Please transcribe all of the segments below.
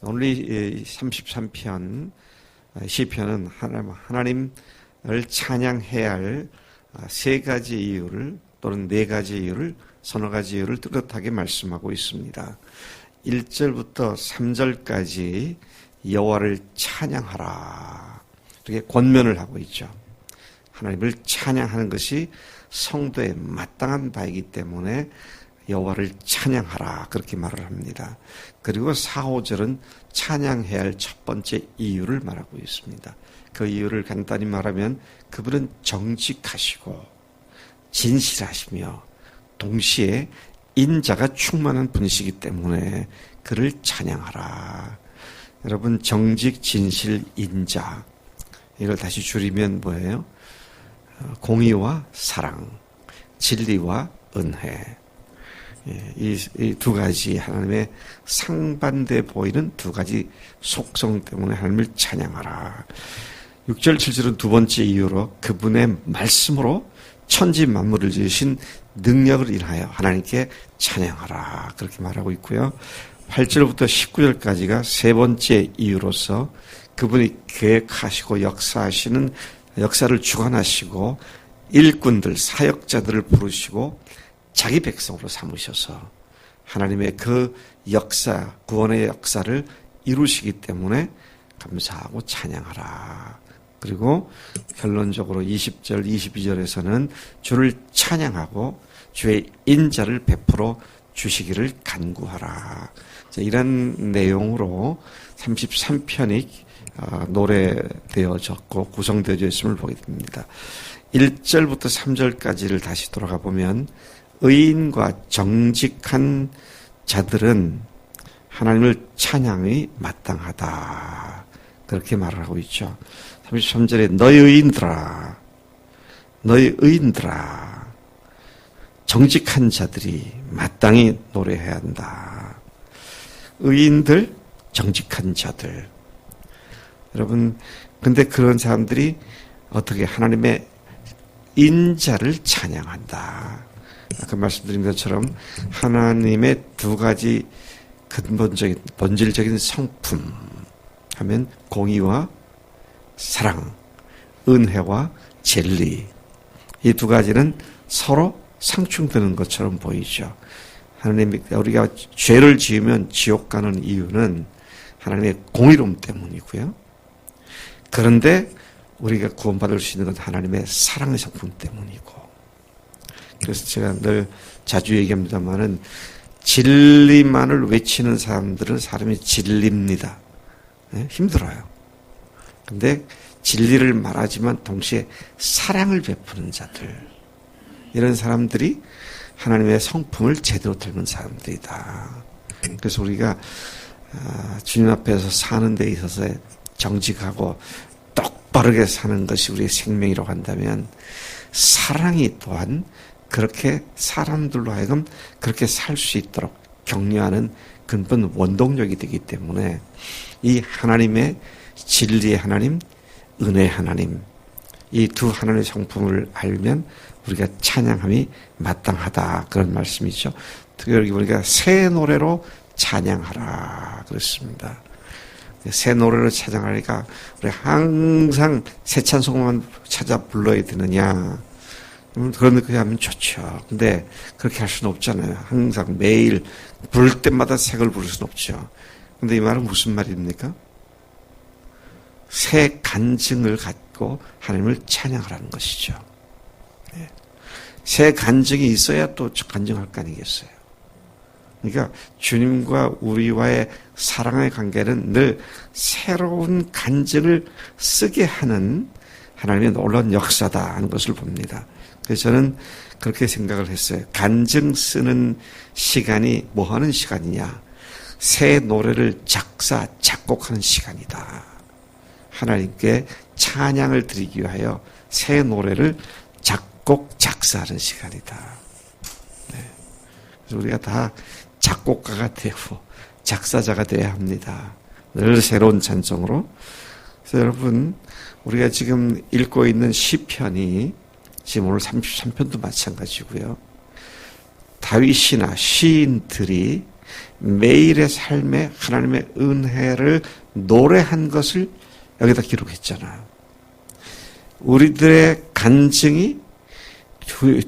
오늘 이 33편 시편은 하나님을 찬양해야 할 세 가지 이유를 또는 네 가지 이유를 서너 가지 이유를 뚜렷하게 말씀하고 있습니다. 1절부터 3절까지 여호와를 찬양하라 이렇게 권면을 하고 있죠. 하나님을 찬양하는 것이 성도의 마땅한 바이기 때문에 여호와를 찬양하라 그렇게 말을 합니다. 그리고 4, 5절은 찬양해야 할 첫 번째 이유를 말하고 있습니다. 그 이유를 간단히 말하면 그분은 정직하시고 진실하시며 동시에 인자가 충만한 분이시기 때문에 그를 찬양하라. 여러분, 정직, 진실, 인자, 이걸 다시 줄이면 뭐예요? 공의와 사랑, 진리와 은혜. 이 두 가지 하나님의 상반돼 보이는 두 가지 속성 때문에 하나님을 찬양하라. 6절, 7절은 두 번째 이유로 그분의 말씀으로 천지 만물을 지으신 능력을 인하여 하나님께 찬양하라 그렇게 말하고 있고요. 8절부터 19절까지가 세 번째 이유로서 그분이 계획하시고 역사하시는 역사를 주관하시고 일꾼들, 사역자들을 부르시고 자기 백성으로 삼으셔서 하나님의 그 역사, 구원의 역사를 이루시기 때문에 감사하고 찬양하라. 그리고 결론적으로 20절, 22절에서는 주를 찬양하고 주의 인자를 베풀어 주시기를 간구하라. 이런 내용으로 33편이 노래되어졌고 구성되어져 있음을 보게 됩니다. 1절부터 3절까지를 다시 돌아가 보면 의인과 정직한 자들은 하나님을 찬양이 마땅하다. 그렇게 말을 하고 있죠. 33절에 너희 의인들아 정직한 자들이 마땅히 노래해야 한다. 의인들, 정직한 자들. 여러분, 근데 그런 사람들이 어떻게 하나님의 인자를 찬양한다. 아까 말씀드린 것처럼 하나님의 두 가지 근본적인, 본질적인 성품 하면 공의와 사랑, 은혜와 진리. 이 두 가지는 서로 상충되는 것처럼 보이죠. 하나님이 우리가 죄를 지으면 지옥 가는 이유는 하나님의 공의로움 때문이고요. 그런데 우리가 구원받을 수 있는 건 하나님의 사랑의 성품 때문이고. 그래서 제가 늘 자주 얘기합니다만은 진리만을 외치는 사람들은 사람이 질립니다. 힘들어요. 근데 진리를 말하지만 동시에 사랑을 베푸는 자들, 이런 사람들이 하나님의 성품을 제대로 닮은 사람들이다. 그래서 우리가 주님 앞에서 사는 데 있어서 정직하고 똑바르게 사는 것이 우리의 생명이라고 한다면 사랑이 또한 그렇게 사람들로 하여금 그렇게 살 수 있도록 격려하는 근본 원동력이 되기 때문에 이 하나님의 진리의 하나님, 은혜의 하나님, 이 두 하나님의 성품을 알면 우리가 찬양함이 마땅하다. 그런 말씀이죠. 특히 우리가 새 노래로 찬양하라 그랬습니다. 새 노래로 찬양하니까 우리 항상 새 찬송만 찾아 불러야 되느냐. 그렇게 하면 좋죠. 근데 그렇게 할 수는 없잖아요. 항상 매일 부를 때마다 새 걸 부를 수는 없죠. 근데 이 말은 무슨 말입니까? 새 간증을 갖고 하나님을 찬양하라는 것이죠. 새 간증이 있어야 또 간증할 거 아니겠어요. 그러니까 주님과 우리와의 사랑의 관계는 늘 새로운 간증을 쓰게 하는 하나님의 놀라운 역사다 하는 것을 봅니다. 그래서 저는 그렇게 생각을 했어요. 간증 쓰는 시간이 뭐 하는 시간이냐? 새 노래를 작사, 작곡하는 시간이다. 하나님께 찬양을 드리기 위하여 새 노래를 작곡, 작사하는 시간이다. 네. 그래서 우리가 다 작곡가가 되고 작사자가 되어야 합니다. 늘 새로운 찬송으로. 그래서 여러분, 우리가 지금 읽고 있는 시편이 지금 오늘 33편도 마찬가지고요. 다윗이나 시인들이 매일의 삶에 하나님의 은혜를 노래한 것을 여기다 기록했잖아요. 우리들의 간증이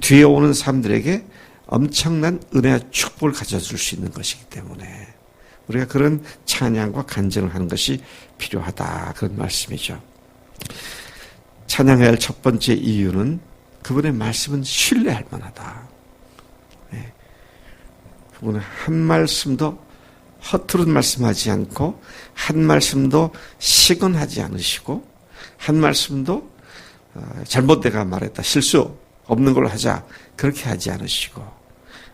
뒤에 오는 사람들에게 엄청난 은혜와 축복을 가져줄 수 있는 것이기 때문에 우리가 그런 찬양과 간증을 하는 것이 필요하다. 그런 말씀이죠. 찬양해야 할 첫 번째 이유는 그분의 말씀은 신뢰할 만하다. 네. 그분은 한 말씀도 허투루 말씀하지 않고 한 말씀도 시건하지 않으시고 한 말씀도 잘못 내가 말했다. 실수 없는 걸로 하자. 그렇게 하지 않으시고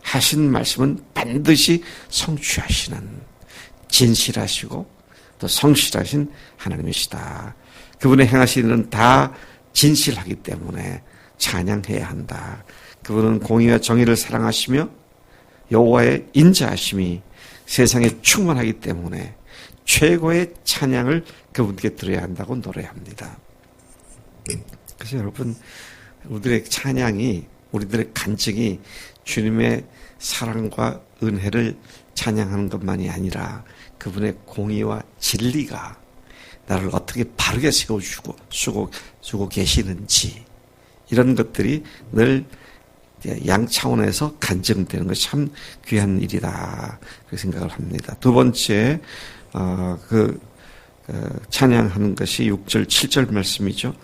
하신 말씀은 반드시 성취하시는 진실하시고 또 성실하신 하나님이시다. 그분의 행하시는 일은 다 진실하기 때문에 찬양해야 한다. 그분은 공의와 정의를 사랑하시며 여호와의 인자하심이 세상에 충만하기 때문에 최고의 찬양을 그분께 드려야 한다고 노래합니다. 그래서 여러분, 우리들의 찬양이, 우리들의 간증이 주님의 사랑과 은혜를 찬양하는 것만이 아니라 그분의 공의와 진리가 나를 어떻게 바르게 세워주고 계시는지, 이런 것들이 늘 양 차원에서 간증되는 것이 참 귀한 일이다. 그렇게 생각을 합니다. 두 번째, 찬양하는 것이 6절, 7절 말씀이죠.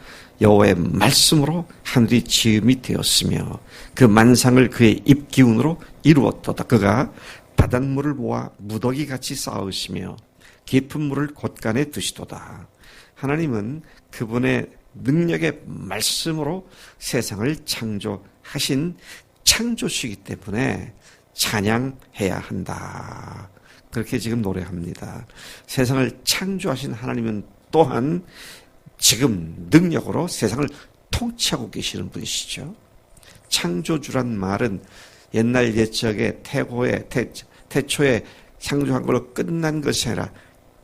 여호와의 말씀으로 하늘이 지음이 되었으며 그 만상을 그의 입기운으로 이루었도다. 그가 바닷물을 모아 무더기같이 쌓으시며 깊은 물을 곳간에 두시도다. 하나님은 그분의 능력의 말씀으로 세상을 창조하신 창조주이기 때문에 찬양해야 한다. 그렇게 지금 노래합니다. 세상을 창조하신 하나님은 또한 지금 능력으로 세상을 통치하고 계시는 분이시죠. 창조주란 말은 옛날 옛적의 태초에 창조한 걸로 끝난 것이 아니라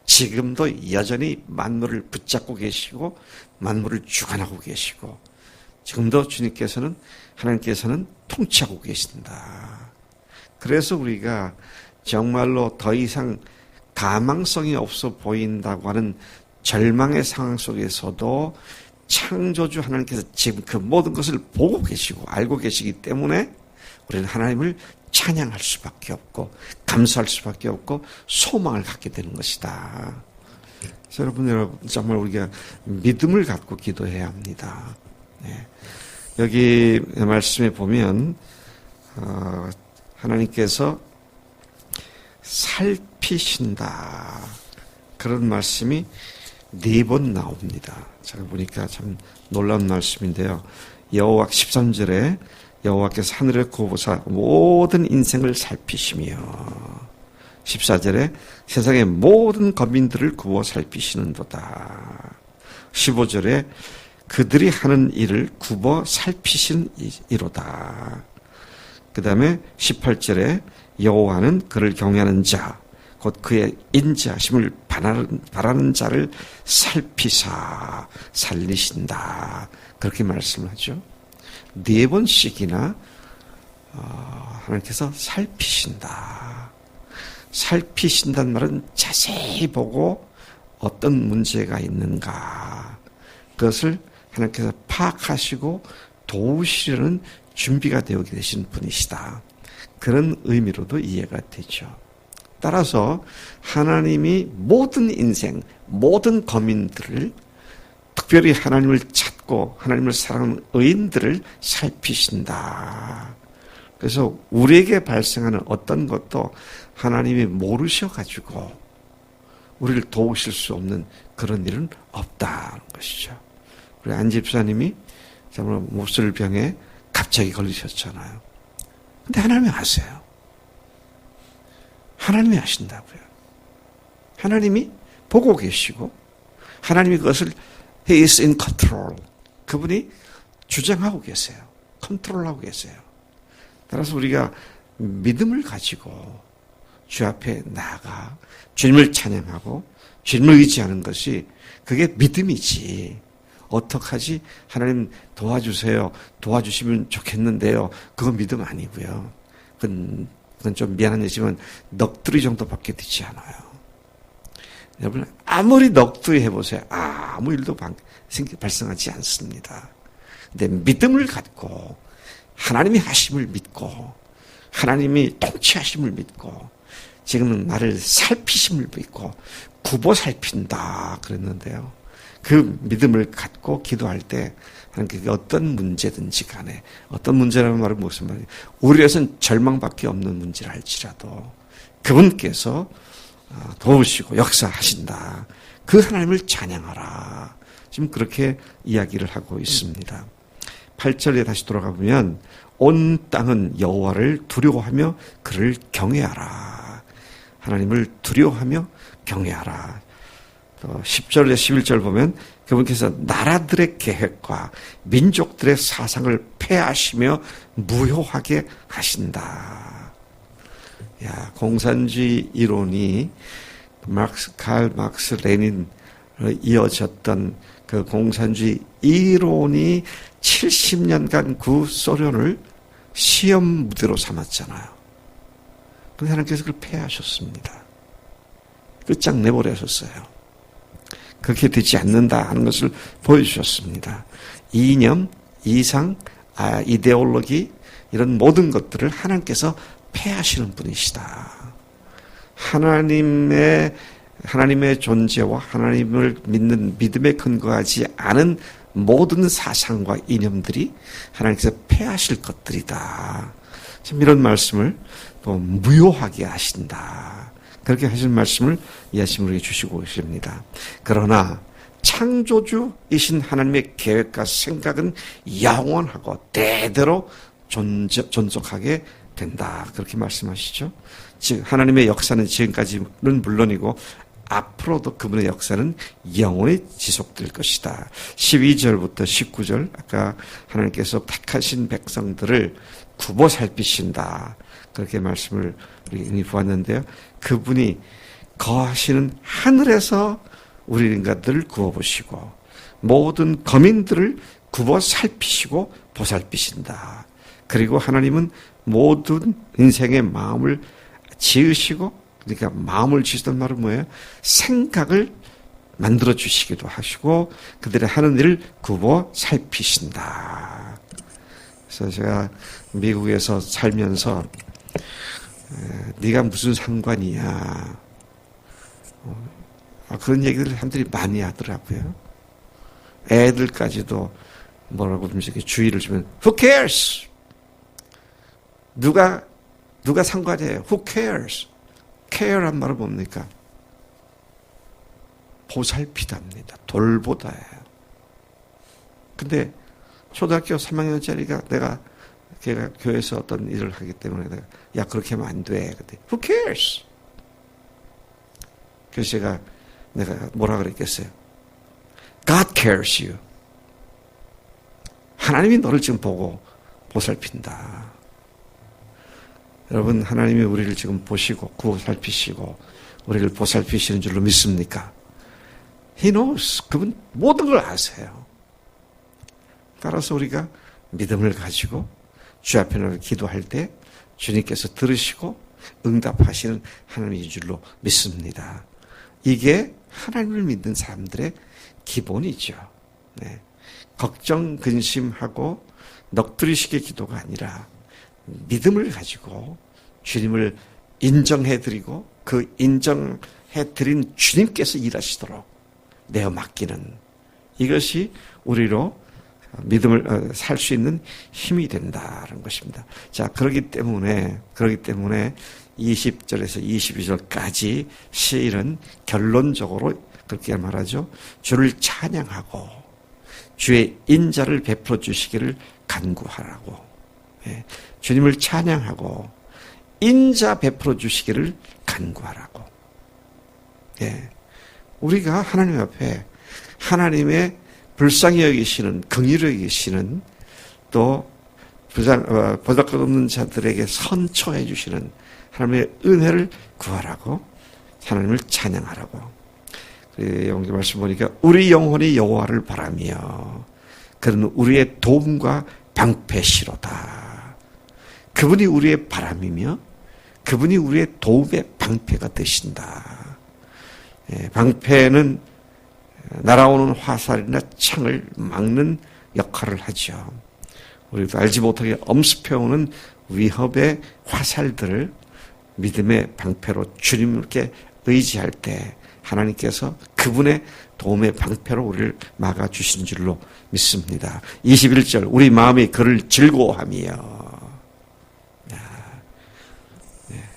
지금도 여전히 만물을 붙잡고 계시고 만물을 주관하고 계시고 지금도 하나님께서는 통치하고 계신다. 그래서 우리가 정말로 더 이상 가망성이 없어 보인다고 하는 절망의 상황 속에서도 창조주 하나님께서 지금 그 모든 것을 보고 계시고 알고 계시기 때문에 우리는 하나님을 찬양할 수밖에 없고 감사할 수밖에 없고 소망을 갖게 되는 것이다. 그래서 여러분 정말 우리가 믿음을 갖고 기도해야 합니다. 네. 여기 말씀에 보면 하나님께서 살피신다. 그런 말씀이 4번 나옵니다. 제가 보니까 참 놀라운 말씀인데요. 여호와 13절에 여호와께서 하늘을 구워보사 모든 인생을 살피시며 14절에 세상의 모든 거민들을 구워 살피시는도다. 15절에 그들이 하는 일을 굽어 살피신 이로다. 그 다음에 18절에 여호와는 그를 경외하는 자, 곧 그의 인자하심을 바라는 자를 살피사 살리신다. 그렇게 말씀을 하죠. 4번씩이나 하나님께서 살피신다. 살피신다는 말은 자세히 보고 어떤 문제가 있는가, 그것을 하나님께서 파악하시고 도우시려는 준비가 되어 계신 분이시다. 그런 의미로도 이해가 되죠. 따라서 하나님이 모든 인생, 모든 거민들을, 특별히 하나님을 찾고 하나님을 사랑하는 의인들을 살피신다. 그래서 우리에게 발생하는 어떤 것도 하나님이 모르셔가지고 우리를 도우실 수 없는 그런 일은 없다는 것이죠. 우리 안 집사님이 정말 몹쓸병에 갑자기 걸리셨잖아요. 근데 하나님이 아세요. 하나님이 아신다고요. 하나님이 보고 계시고 하나님이 그것을 He is in control. 그분이 주장하고 계세요. 컨트롤하고 계세요. 따라서 우리가 믿음을 가지고 주 앞에 나아가 주님을 찬양하고 주님을 의지하는 것이 그게 믿음이지. 어떡하지? 하나님 도와주세요. 도와주시면 좋겠는데요. 그건 믿음 아니고요. 그건 그건 좀 미안한 얘기지만 넋두리 정도밖에 되지 않아요. 여러분 아무리 넋두리 해보세요. 아무 일도 발생하지 않습니다. 근데 믿음을 갖고 하나님이 하심을 믿고 하나님이 통치하심을 믿고 지금은 나를 살피심을 믿고 굽어 살핀다 그랬는데요. 그 믿음을 갖고 기도할 때 하나님께 어떤 문제든지 간에 어떤 문제라는 말은 무슨 말이에요? 우리에서는 절망밖에 없는 문제를 할지라도 그분께서 도우시고 역사하신다. 그 하나님을 찬양하라. 지금 그렇게 이야기를 하고 있습니다. 8절에 다시 돌아가 보면 온 땅은 여호와를 두려워하며 그를 경외하라. 하나님을 두려워하며 경외하라. 10절에 11절 보면 그분께서 나라들의 계획과 민족들의 사상을 폐하시며 무효하게 하신다. 야, 공산주의 이론이 칼 막스 레닌으로 이어졌던 그 공산주의 이론이 70년간 구소련을 시험 무대로 삼았잖아요. 그런데 하나님께서 그걸 폐하셨습니다. 끝장내버리셨어요. 그렇게 되지 않는다 하는 것을 보여주셨습니다. 이념, 이상, 이데올로기 이런 모든 것들을 하나님께서 폐하시는 분이시다. 하나님의 존재와 하나님을 믿는 믿음에 근거하지 않은 모든 사상과 이념들이 하나님께서 폐하실 것들이다. 지금 이런 말씀을 또 무효하게 하신다. 그렇게 하신 말씀을 이 아침 우리에게 주시고 계십니다. 그러나 창조주이신 하나님의 계획과 생각은 영원하고 대대로 존속하게 된다. 그렇게 말씀하시죠. 즉 하나님의 역사는 지금까지는 물론이고 앞으로도 그분의 역사는 영원히 지속될 것이다. 12절부터 19절 아까 하나님께서 택하신 백성들을 굽어 살피신다. 그렇게 말씀을 우리 이미 보았는데요. 그분이 거하시는 하늘에서 우리 인간들을 구워보시고 모든 거민들을 굽어 살피시고 보살피신다. 그리고 하나님은 모든 인생의 마음을 지으시고 그러니까 마음을 지으시던 말은 뭐예요? 생각을 만들어 주시기도 하시고 그들의 하는 일을 굽어 살피신다. 그래서 제가 미국에서 살면서 네가 무슨 상관이야. 그런 얘기들을 사람들이 많이 하더라고요. 애들까지도 뭐라고 좀 이렇게 주의를 주면 Who cares? 누가 상관이에요? Who cares? care란 말은 뭡니까? 보살피답니다. 돌보다예요. 근데 초등학교 3학년짜리가 걔가 교회에서 어떤 일을 하기 때문에 야 그렇게 하면 안 돼. 근데 Who cares? 그래서 내가 뭐라 그랬겠어요? God cares you. 하나님이 너를 지금 보고 보살핀다. 여러분 하나님이 우리를 지금 보시고 구살피시고 우리를 보살피시는 줄로 믿습니까? He knows. 그분 모든 걸 아세요. 따라서 우리가 믿음을 가지고 주 앞에 나가 기도할 때 주님께서 들으시고 응답하시는 하나님인 줄로 믿습니다. 이게 하나님을 믿는 사람들의 기본이죠. 네. 걱정, 근심하고 넋두리식의 기도가 아니라 믿음을 가지고 주님을 인정해드리고 그 인정해드린 주님께서 일하시도록 내어 맡기는 이것이 우리로 믿음을 살 수 있는 힘이 된다는 것입니다. 자, 그렇기 때문에 20절에서 22절까지 시일은 결론적으로 그렇게 말하죠. 주를 찬양하고 주의 인자를 베풀어 주시기를 간구하라고. 예, 주님을 찬양하고 인자 베풀어 주시기를 간구하라고. 예, 우리가 하나님 앞에 하나님의 불쌍히 여기시는 긍휼히 여기시는 또 보잘것없는 자들에게 선처해 주시는 하나님의 은혜를 구하라고 하나님을 찬양하라고. 여기 말씀 보니까 우리 영혼이 여호와를 바라며 그는 우리의 도움과 방패시로다. 그분이 우리의 바람이며 그분이 우리의 도움의 방패가 되신다. 방패는 날아오는 화살이나 창을 막는 역할을 하죠. 우리도 알지 못하게 엄습해오는 위협의 화살들을 믿음의 방패로 주님께 의지할 때 하나님께서 그분의 도움의 방패로 우리를 막아주신 줄로 믿습니다. 21절 우리 마음이 그를 즐거워하며.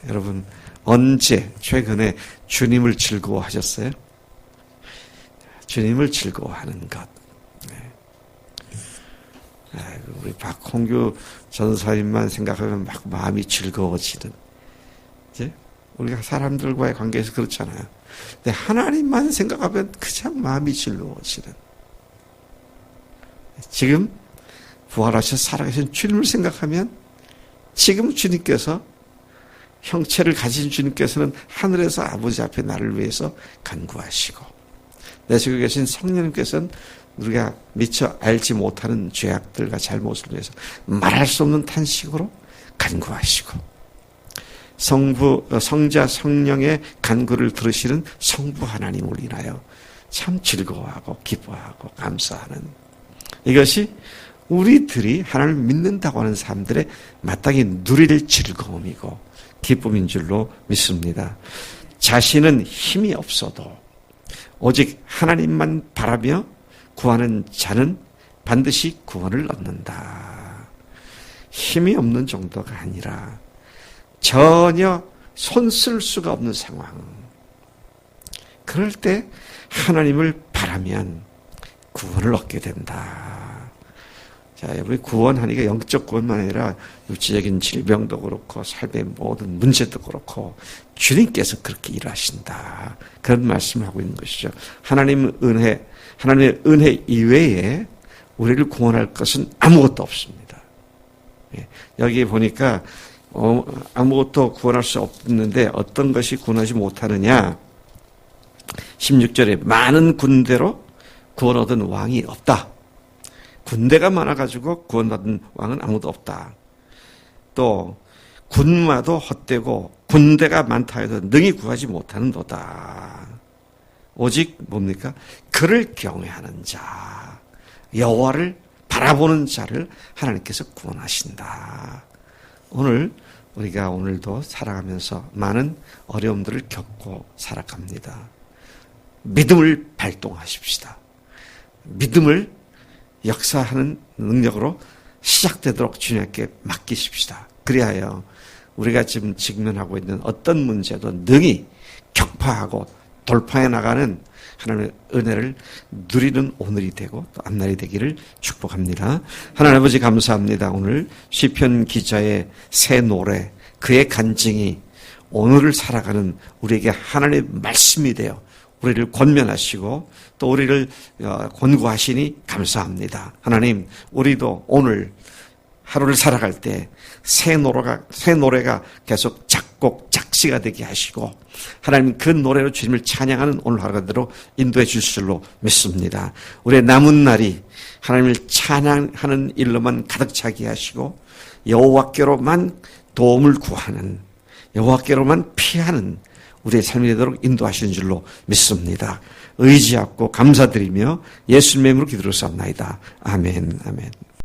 여러분 언제 최근에 주님을 즐거워하셨어요? 주님을 즐거워하는 것. 우리 박홍규 전사님만 생각하면 막 마음이 즐거워지는. 이제 우리가 사람들과의 관계에서 그렇잖아요. 근데 하나님만 생각하면 그냥 마음이 즐거워지는. 지금 부활하셔서 살아계신 주님을 생각하면 지금 주님께서 형체를 가진 주님께서는 하늘에서 아버지 앞에 나를 위해서 간구하시고 내 속에 계신 성령님께서는 우리가 미처 알지 못하는 죄악들과 잘못을 위해서 말할 수 없는 탄식으로 간구하시고 성자 성령의 간구를 들으시는 성부 하나님을 인하여 참 즐거워하고 기뻐하고 감사하는 이것이 우리들이 하나님을 믿는다고 하는 사람들의 마땅히 누릴 즐거움이고 기쁨인 줄로 믿습니다. 자신은 힘이 없어도 오직 하나님만 바라며 구하는 자는 반드시 구원을 얻는다. 힘이 없는 정도가 아니라 전혀 손 쓸 수가 없는 상황. 그럴 때 하나님을 바라면 구원을 얻게 된다. 자, 우리 구원하니까 영적 구원만 아니라 육체적인 질병도 그렇고 삶의 모든 문제도 그렇고 주님께서 그렇게 일하신다. 그런 말씀을 하고 있는 것이죠. 하나님의 은혜 이외에 우리를 구원할 것은 아무것도 없습니다. 여기 보니까 아무것도 구원할 수 없는데 어떤 것이 구원하지 못하느냐. 16절에 많은 군대로 구원 얻은 왕이 없다. 군대가 많아가지고 구원받은 왕은 아무도 없다. 또 군마도 헛되고 군대가 많다 해도 능히 구하지 못하는도다. 오직 뭡니까? 그를 경외하는 자, 여호와를 바라보는 자를 하나님께서 구원하신다. 오늘 우리가 오늘도 살아가면서 많은 어려움들을 겪고 살아갑니다. 믿음을 발동하십시다. 믿음을 역사하는 능력으로 시작되도록 주님께 맡기십시다. 그리하여 우리가 지금 직면하고 있는 어떤 문제도 능히 격파하고 돌파해 나가는 하나님의 은혜를 누리는 오늘이 되고 또 앞날이 되기를 축복합니다. 하나님 아버지 감사합니다. 오늘 시편 기자의 새 노래, 그의 간증이 오늘을 살아가는 우리에게 하나님의 말씀이 되어 우리를 권면하시고 또 우리를 권고하시니 감사합니다. 하나님, 우리도 오늘 하루를 살아갈 때 새 노래가 계속 작곡, 작시가 되게 하시고 하나님 그 노래로 주님을 찬양하는 오늘 하루가대로 인도해 주실 줄로 믿습니다. 우리의 남은 날이 하나님을 찬양하는 일로만 가득 차게 하시고 여호와께로만 도움을 구하는, 여호와께로만 피하는 우리의 삶이 되도록 인도하시는 줄로 믿습니다. 의지하고 감사드리며 예수님의 이름으로 기도를 쌉나이다. 아멘, 아멘.